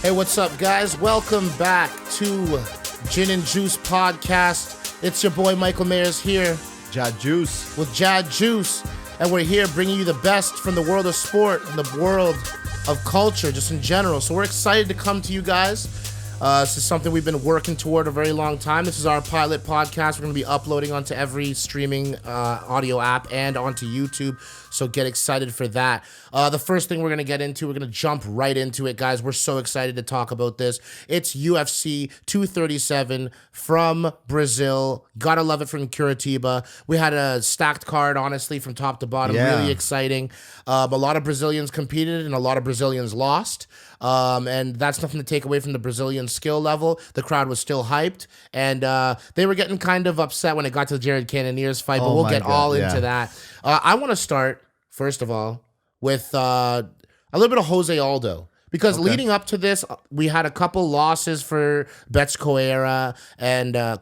Hey, what's up, guys? Welcome back to G&J Podcast. It's your boy Michael Mayers here Jad Juice. with Jad Juice, and we're here bringing you the best from the world of sport and the world of culture, just in general. So we're excited to come to you guys. This is something we've been working toward a very long time. This is our pilot podcast. We're going to be uploading onto every streaming audio app and onto YouTube, so get excited for that. The first thing we're going to get into, we're going to jump right into it, guys. We're so excited to talk about this. It's UFC 237 from Brazil. Gotta love it from Curitiba. We had a stacked card, honestly, from top to bottom. Yeah. Really exciting. A lot of Brazilians competed and a lot of Brazilians lost. And that's nothing to take away from the Brazilian skill level. The crowd was still hyped, and they were getting kind of upset when it got to Jared Cannonier's fight, but Oh we'll my get God, all yeah. into that. I want to start, first of all, with a little bit of Jose Aldo. Because leading up to this, we had a couple losses for Betts Correa and and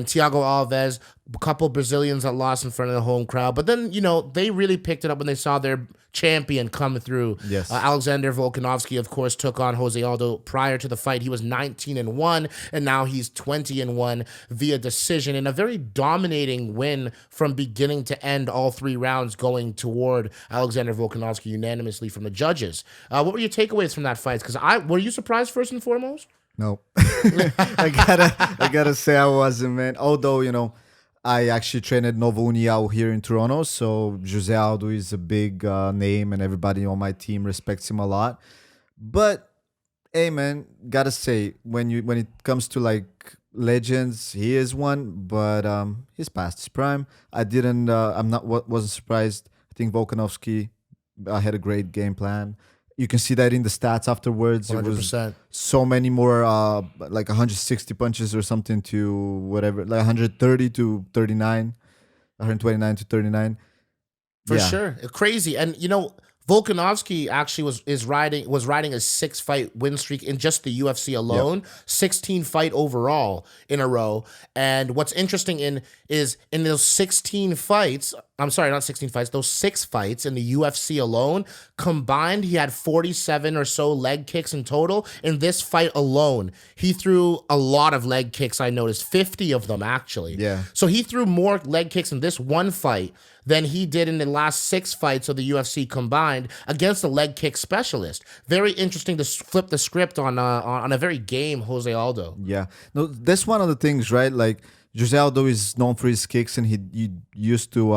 Thiago Alves, a couple Brazilians that lost in front of the home crowd. But then, they really picked it up when they saw their champion come through. Yes. Alexander Volkanovski, of course, took on Jose Aldo. Prior to the fight, he was 19-1, and now he's 20-1 via decision in a very dominating win from beginning to end, all three rounds going toward Alexander Volkanovski unanimously from the judges. What were your takeaways from that fight? Because were you surprised first and foremost? No. I gotta say I wasn't, man. Although, I actually trained at Novo União here in Toronto, so Jose Aldo is a big name and everybody on my team respects him a lot. But hey, man, gotta say when it comes to like legends, he is one, but he's past his prime. Wasn't surprised. I think Volkanovski had a great game plan. You can see that in the stats afterwards. 100%. It was so many more, like 160 punches or something to whatever, like 130 to 39, 129 to 39. For sure. Crazy. And Volkanovski actually was riding a 6-fight win streak in just the UFC alone, 16 fight overall in a row. And what's interesting is in those 16 fights, I'm sorry, not 16 fights, those 6 fights in the UFC alone, combined, he had 47 or so leg kicks in total. In this fight alone, he threw a lot of leg kicks, I noticed, 50 of them actually. Yeah. So he threw more leg kicks in this one fight than he did in the last 6 fights of the UFC combined against a leg kick specialist. Very interesting to flip the script on a very game Jose Aldo. Yeah. No, that's one of the things, right? Like Jose Aldo is known for his kicks, and he used to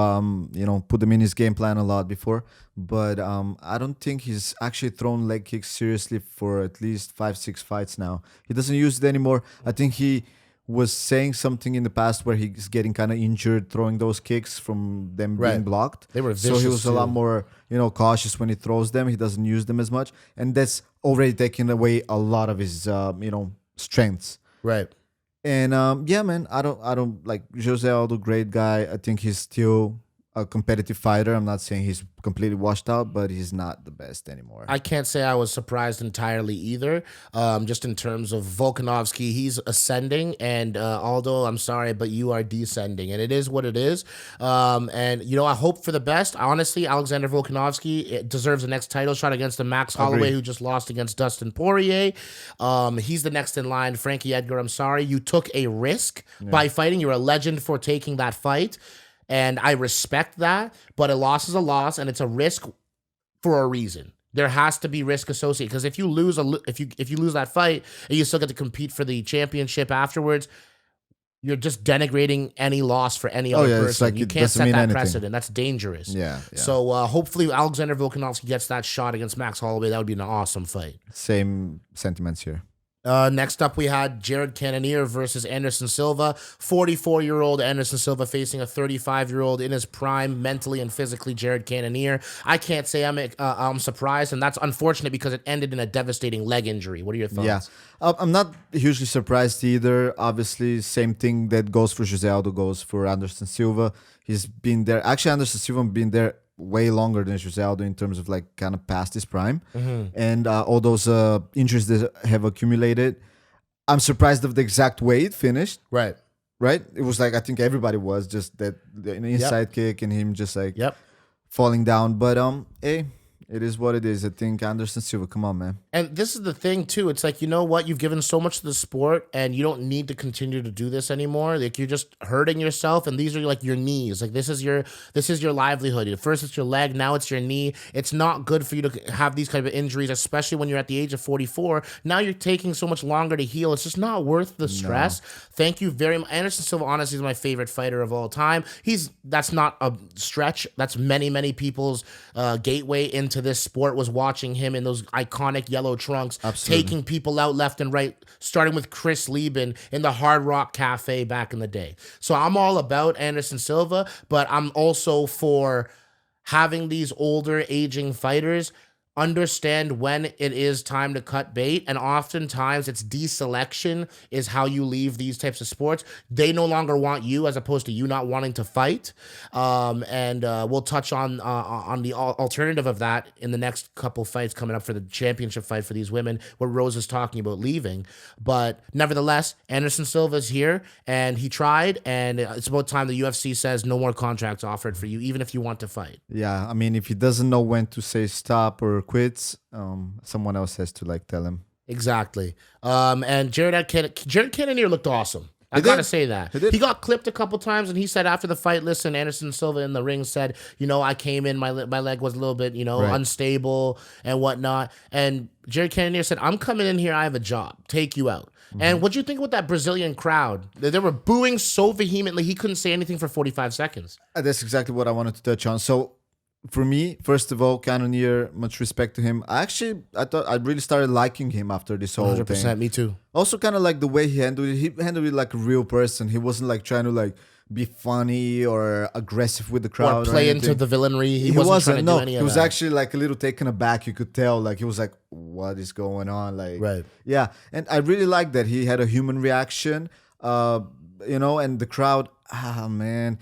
put them in his game plan a lot before. But I don't think he's actually thrown leg kicks seriously for at least 5-6 fights now. He doesn't use it anymore. I think he was saying something in the past where he's getting kind of injured throwing those kicks from them being blocked. They were so vicious he was a lot too. more cautious when he throws them. He doesn't use them as much, and that's already taking away a lot of his strengths. Right. And man, I don't like Jose Aldo, great guy. I think he's still a competitive fighter. I'm not saying he's completely washed out, but he's not the best anymore. I can't say I was surprised entirely either. Just in terms of Volkanovski, he's ascending, and Aldo, I'm sorry, but you are descending, and it is what it is. And I hope for the best. Honestly, Alexander Volkanovski deserves the next title shot against the Max Holloway, who just lost against Dustin Poirier. He's the next in line. Frankie Edgar, I'm sorry, you took a risk by fighting. You're a legend for taking that fight. And I respect that, but a loss is a loss, and it's a risk for a reason. There has to be risk associated, because if you lose if you lose that fight and you still get to compete for the championship afterwards, you're just denigrating any loss for any other person. It's like You it can't doesn't set mean that anything. precedent. That's dangerous. Yeah. So hopefully Alexander Volkanovski gets that shot against Max Holloway. That would be an awesome fight. Same sentiments here. Next up, we had Jared Cannonier versus Anderson Silva. 44-year-old Anderson Silva facing a 35-year-old in his prime, mentally and physically, Jared Cannonier. I can't say I'm surprised, and that's unfortunate because it ended in a devastating leg injury. What are your thoughts? Yeah, I'm not hugely surprised either. Obviously, same thing that goes for Jose Aldo goes for Anderson Silva. He's been there. Actually, Anderson Silva been there way longer than Jose Aldo in terms of like kind of past his prime. And all those injuries that have accumulated, I'm surprised of the exact way it finished. Right. It was like, I think everybody was just that an inside kick and him just like falling down. But hey, It is what it is. I think Anderson Silva, come on, man. And this is the thing too. It's like, you know what? You've given so much to the sport and you don't need to continue to do this anymore. Like you're just hurting yourself and these are like your knees. Like this is your livelihood. First it's your leg, now it's your knee. It's not good for you to have these kind of injuries, especially when you're at the age of 44. Now you're taking so much longer to heal. It's just not worth the stress. Thank you very much. Anderson Silva honestly is my favorite fighter of all time. That's not a stretch. That's many people's gateway into this sport was watching him in those iconic yellow trunks, taking people out left and right, starting with Chris Lieben in the Hard Rock Cafe back in the day. So I'm all about Anderson Silva, but I'm also for having these older, aging fighters understand when it is time to cut bait. And oftentimes it's deselection is how you leave these types of sports. They no longer want you as opposed to you not wanting to fight. And we'll touch on the alternative of that in the next couple fights coming up for the championship fight for these women where Rose is talking about leaving. But nevertheless, Anderson Silva's here and he tried, and it's about time the UFC says no more contracts offered for you, even if you want to fight. Yeah, I mean, if he doesn't know when to say stop or quits, someone else has to like tell him. Exactly. And Jared Cannonier looked awesome. I gotta say that. He got clipped a couple times, and he said after the fight, listen, Anderson Silva in the ring said, I came in, my leg was a little bit, unstable and whatnot. And Jared Cannonier said, I'm coming in here, I have a job, take you out. And what'd you think about that Brazilian crowd? They were booing so vehemently, he couldn't say anything for 45 seconds. That's exactly what I wanted to touch on. So, for me, first of all, Cannonier, much respect to him. I thought I really started liking him after this whole 100%, thing. me too. Also, kind of like the way he handled it. He handled it like a real person. He wasn't like trying to like be funny or aggressive with the crowd or play into the villainry. He wasn't trying to do any of that. He was actually like a little taken aback. You could tell, like he was like, "What is going on?" Like, right? Yeah, and I really like that he had a human reaction. And the crowd. Ah, man,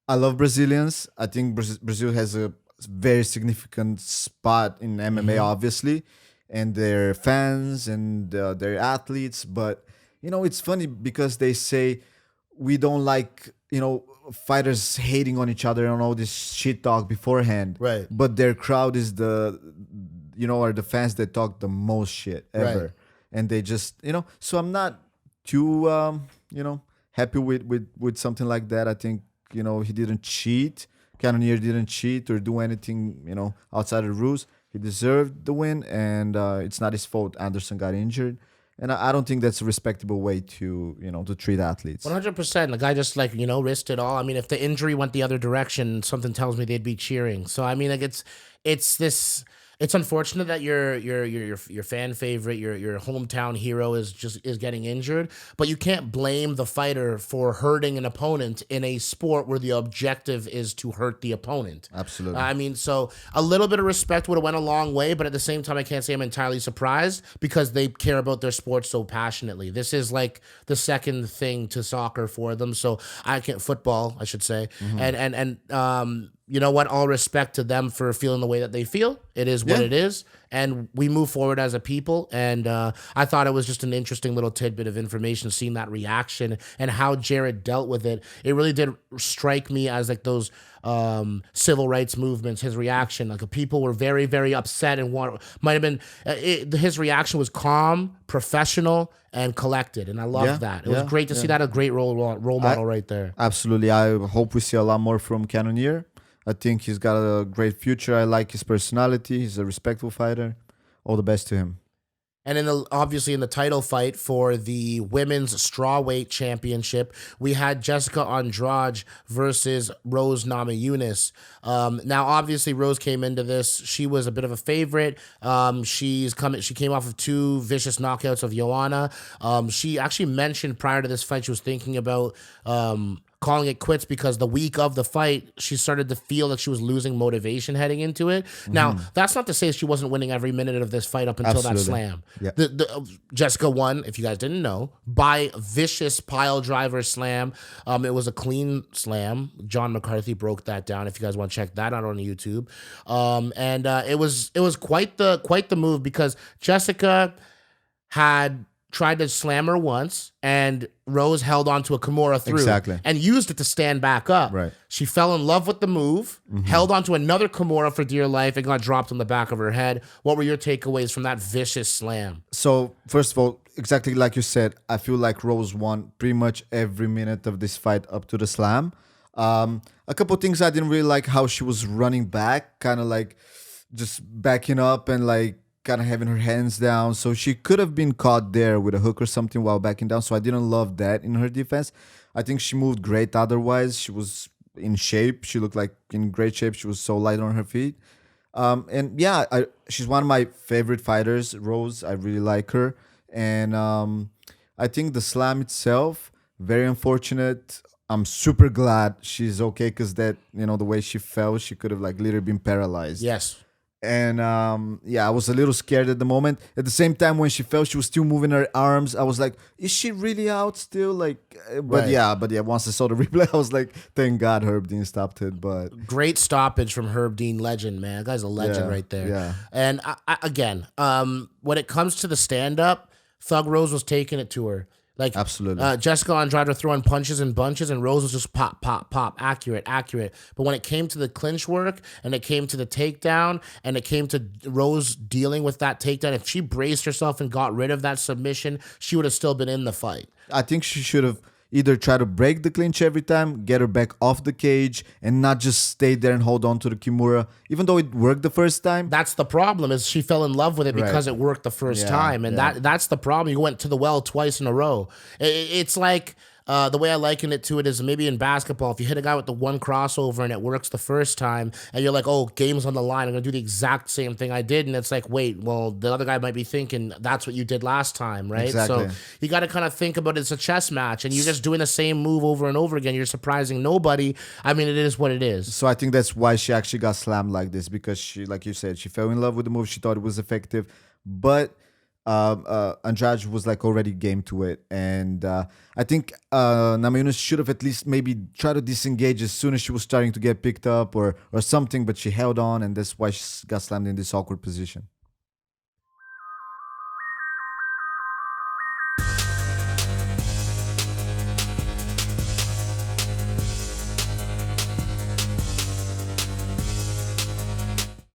I love Brazilians. I think Brazil has a very significant spot in MMA, obviously, and their fans and their athletes. But it's funny because they say we don't like fighters hating on each other and all this shit talk beforehand, right? But their crowd is are the fans that talk the most shit ever, right. And they just so I'm not too happy with something like that. I think he didn't cheat. Cannonier didn't cheat or do anything, outside of the rules. He deserved the win, and it's not his fault Anderson got injured. And I don't think that's a respectable way to, to treat athletes. 100%. The guy just risked it all. I mean, if the injury went the other direction, something tells me they'd be cheering. So I mean, like it's unfortunate that your fan favorite, your hometown hero is getting injured, but you can't blame the fighter for hurting an opponent in a sport where the objective is to hurt the opponent. Absolutely. I mean, so a little bit of respect would have went a long way, but at the same time, I can't say I'm entirely surprised because they care about their sport so passionately. This is like the second thing to soccer for them. So football, I should say, and you know what? All respect to them for feeling the way that they feel. It is what it is. And we move forward as a people. And I thought it was just an interesting little tidbit of information, seeing that reaction and how Jared dealt with it. It really did strike me as like those civil rights movements, his reaction. Like people were very, very upset and his reaction was calm, professional, and collected. And I loved that. It was great to see that. A great role model right there. Absolutely. I hope we see a lot more from Cannonier. I think he's got a great future. I like his personality. He's a respectful fighter. All the best to him. And obviously in the title fight for the women's strawweight championship, we had Jessica Andrade versus Rose Namajunas. Now, obviously, Rose came into this. She was a bit of a favorite. She came off of 2 vicious knockouts of Joanna. She actually mentioned prior to this fight she was thinking about calling it quits because the week of the fight, she started to feel like she was losing motivation heading into it. Now, that's not to say she wasn't winning every minute of this fight up until that slam. Yeah. Jessica won, if you guys didn't know, by vicious pile driver slam. It was a clean slam. John McCarthy broke that down. If you guys want to check that out on YouTube, it was quite the move because Jessica had tried to slam her once, and Rose held onto a Kimura through. Exactly. And used it to stand back up. Right. She fell in love with the move, held onto another Kimura for dear life, and got dropped on the back of her head. What were your takeaways from that vicious slam? So, first of all, exactly like you said, I feel like Rose won pretty much every minute of this fight up to the slam. A couple of things I didn't really like how she was running back, kind of like just backing up and like kind of having her hands down. So she could have been caught there with a hook or something while backing down. So I didn't love that in her defense. I think she moved great otherwise. She was in shape. She looked like in great shape. She was so light on her feet. And yeah, she's one of my favorite fighters, Rose. I really like her. And I think the slam itself, very unfortunate. I'm super glad she's okay because that, the way she fell, she could have like literally been paralyzed. Yes. And yeah, I was a little scared at the moment. At the same time, when she fell, she was still moving her arms. I was like, is she really out still? Like, but yeah, once I saw the replay, I was like, thank God Herb Dean stopped it. But great stoppage from Herb Dean, legend, man. That guy's a legend right there. Yeah. And again, when it comes to the stand-up, Thug Rose was taking it to her. Like, absolutely. Jessica Andrade were throwing punches and bunches, and Rose was just pop, pop, pop, accurate. But when it came to the clinch work, and it came to the takedown, and it came to Rose dealing with that takedown, if she braced herself and got rid of that submission, she would have still been in the fight. I think she should have either try to break the clinch every time, get her back off the cage, and not just stay there and hold on to the Kimura, even though it worked the first time. That's the problem, is she fell in love with it because it worked the first time. And that's the problem. You went to the well twice in a row. It's like... the way I liken it to it is maybe in basketball, if you hit a guy with the one crossover and it works the first time, and you're like, oh, game's on the line, I'm going to do the exact same thing I did. And it's like, wait, well, the other guy might be thinking that's what you did last time, right? Exactly. So you got to kind of think about it as a chess match, and you're just doing the same move over and over again. You're surprising nobody. I mean, it is what it is. So I think that's why she actually got slammed like this, because she, like you said, she fell in love with the move. She thought it was effective, but Andrade was like already game to it, and I think Namajunas should have at least maybe tried to disengage as soon as she was starting to get picked up or something, but she held on, and that's why she got slammed in this awkward position.